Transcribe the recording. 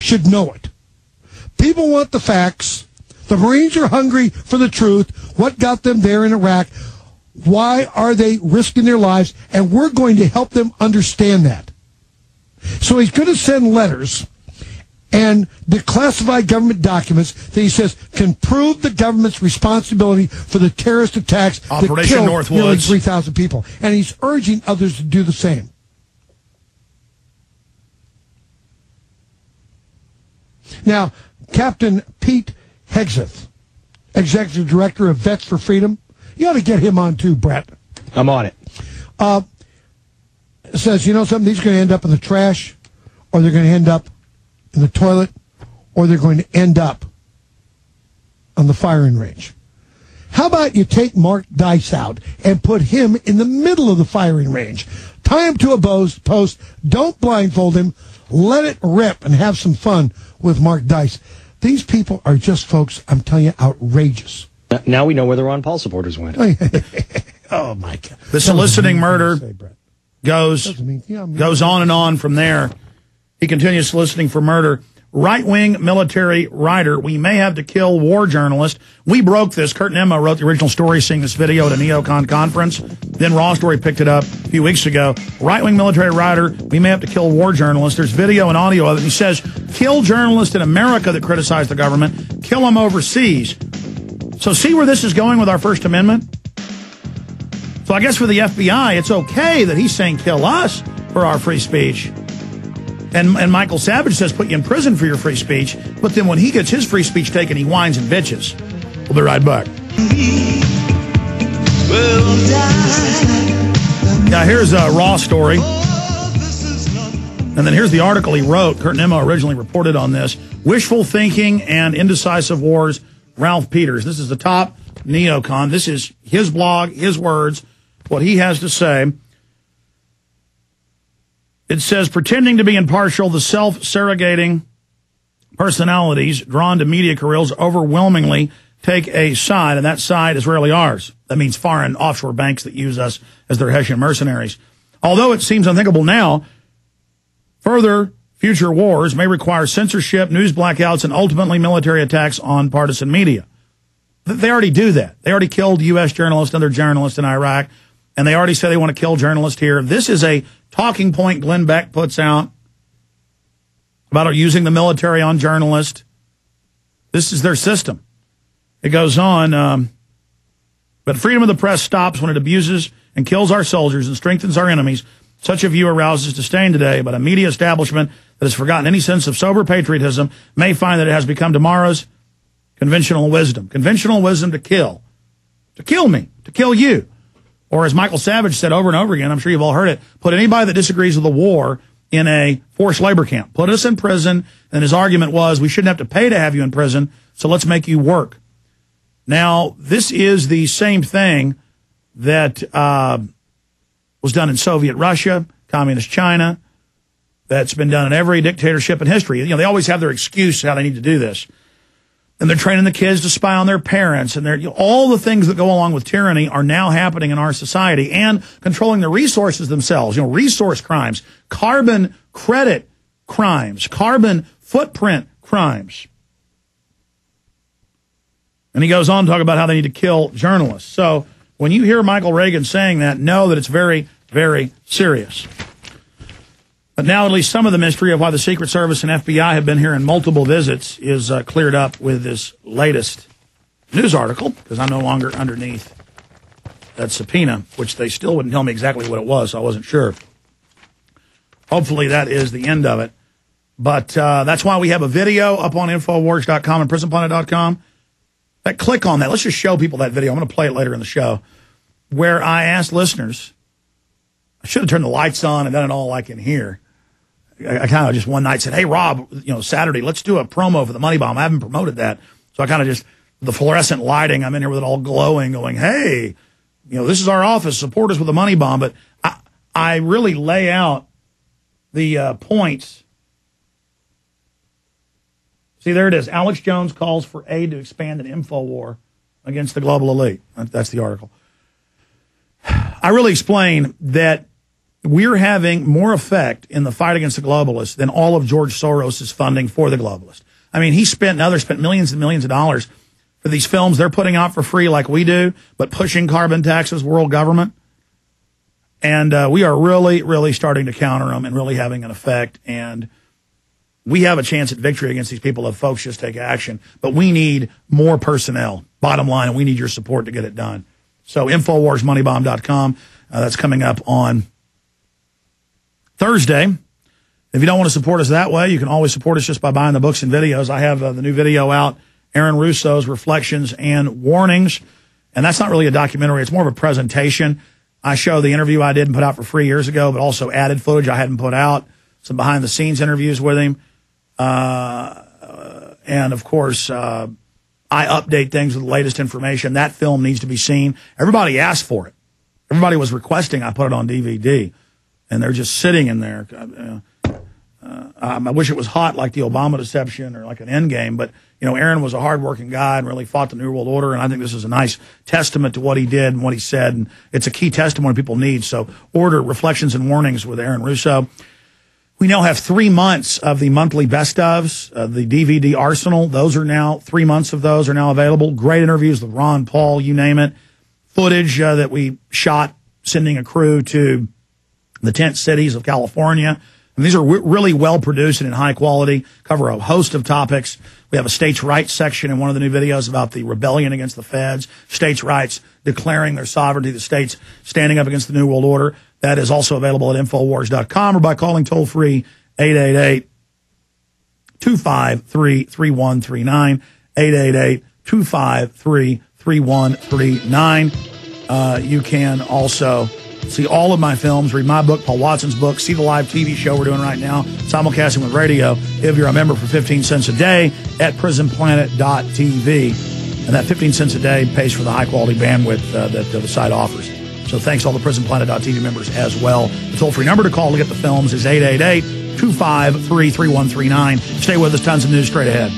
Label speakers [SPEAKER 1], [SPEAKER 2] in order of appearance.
[SPEAKER 1] should know it. People want the facts. The Marines are hungry for the truth. What got them there in Iraq? Why are they risking their lives? And we're going to help them understand that. So he's going to send letters and declassify government documents that he says can prove the government's responsibility for the terrorist attacks that killed nearly 3,000 people. And he's urging others to do the same. Now, Captain Pete Hegseth, Executive Director of Vets for Freedom, you ought to get him on too, Brett.
[SPEAKER 2] I'm on it.
[SPEAKER 1] Says, you know something, these are going to end up in the trash, or they're going to end up in the toilet, or they're going to end up on the firing range. How about you take Mark Dice out and put him in the middle of the firing range? Tie him to a post, don't blindfold him, let it rip and have some fun with Mark Dice. These people are just, folks, I'm telling you, outrageous.
[SPEAKER 2] Now we know where the Ron Paul supporters went.
[SPEAKER 1] Oh, my God.
[SPEAKER 3] The soliciting murder goes on and on from there. He continues soliciting for murder. Right-wing military writer, we may have to kill war journalist. We broke this. Kurt Nimmo wrote the original story, seeing this video at a neocon conference. Then Raw Story picked it up a few weeks ago. Right-wing military writer, we may have to kill war journalist. There's video and audio of it. He says, kill journalists in America that criticize the government. Kill them overseas. So see where this is going with our First Amendment? So I guess for the FBI, it's okay that he's saying kill us for our free speech. And Michael Savage says put you in prison for your free speech, but then when he gets his free speech taken, he whines and bitches. We'll be right back. Now here's a Raw Story. And then here's the article he wrote. Kurt Nimmo originally reported on this. Wishful Thinking and Indecisive Wars, Ralph Peters. This is the top neocon. This is his blog, his words, what he has to say. It says, pretending to be impartial, the self-surrogating personalities drawn to media careers overwhelmingly take a side, and that side is rarely ours. That means foreign offshore banks that use us as their Hessian mercenaries. Although it seems unthinkable now, further future wars may require censorship, news blackouts, and ultimately military attacks on partisan media. They already do that. They already killed U.S. journalists and other journalists in Iraq, and they already say they want to kill journalists here. This is a talking point Glenn Beck puts out about using the military on journalists. This is their system. It goes on, but freedom of the press stops when it abuses and kills our soldiers and strengthens our enemies. Such a view arouses disdain today, but a media establishment that has forgotten any sense of sober patriotism may find that it has become tomorrow's conventional wisdom. Conventional wisdom to kill me, to kill you. Or as Michael Savage said over and over again, I'm sure you've all heard it, put anybody that disagrees with the war in a forced labor camp. Put us in prison, and his argument was we shouldn't have to pay to have you in prison, so let's make you work. Now, this is the same thing that was done in Soviet Russia, Communist China, that's been done in every dictatorship in history. You know, they always have their excuse how they need to do this. And they're training the kids to spy on their parents, and all the things that go along with tyranny are now happening in our society, and controlling the resources themselves. You know, resource crimes, carbon credit crimes, carbon footprint crimes. And he goes on to talk about how they need to kill journalists. So when you hear Michael Reagan saying that, know that it's very, very serious. But now at least some of the mystery of why the Secret Service and FBI have been here in multiple visits is cleared up with this latest news article, because I'm no longer underneath that subpoena, which they still wouldn't tell me exactly what it was, so I wasn't sure. Hopefully that is the end of it. But that's why we have a video up on Infowars.com and PrisonPlanet.com. Click on that. Let's just show people that video. I'm going to play it later in the show, where I asked listeners. I should have turned the lights on and done it all like in here. I kind of just one night said, hey, Rob, you know, Saturday, let's do a promo for the Money Bomb. I haven't promoted that. So I kind of just, the fluorescent lighting, I'm in here with it all glowing, going, hey, you know, this is our office. Support us with the Money Bomb. But I really lay out the points. See, there it is. Alex Jones calls for aid to expand an info war against the global elite. That's the article. I really explain that we're having more effect in the fight against the globalists than all of George Soros' funding for the globalists. I mean, he spent, and others spent millions and millions of dollars for these films they're putting out for free like we do, but pushing carbon taxes, world government. And we are really, really starting to counter them and really having an effect. And we have a chance at victory against these people if folks just take action. But we need more personnel, bottom line, and we need your support to get it done. So InfoWarsMoneyBomb.com, that's coming up on Thursday. If you don't want to support us that way, you can always support us just by buying the books and videos. I have the new video out, Aaron Russo's Reflections and Warnings. And that's not really a documentary. It's more of a presentation. I show the interview I did and put out for free years ago, but also added footage I hadn't put out, some behind-the-scenes interviews with him. And, of course, I update things with the latest information. That film needs to be seen. Everybody asked for it. Everybody was requesting I put it on DVD. And they're just sitting in there. I wish it was hot like the Obama deception or like an Endgame. But, you know, Aaron was a hardworking guy and really fought the New World Order. And I think this is a nice testament to what he did and what he said. And it's a key testimony people need. So order Reflections and Warnings with Aaron Russo. We now have 3 months of the monthly best ofs, the DVD arsenal. Those are now, 3 months of those are now available. Great interviews with Ron Paul, you name it. Footage that we shot sending a crew to the tent cities of California. And these are really well produced and in high quality, cover a host of topics. We have a states' rights section in one of the new videos about the rebellion against the feds, states' rights declaring their sovereignty, the states standing up against the New World Order. That is also available at Infowars.com or by calling toll-free 888-253-3139, 888-253-3139. You can also see all of my films, read my book, Paul Watson's book, see the live TV show we're doing right now, simulcasting with radio, if you're a member for 15 cents a day at prisonplanet.tv. And that 15 cents a day pays for the high-quality bandwidth that the site offers. So thanks to all the prisonplanet.tv members as well. The toll-free number to call to get the films is 888-253-3139. Stay with us. Tons of news straight ahead.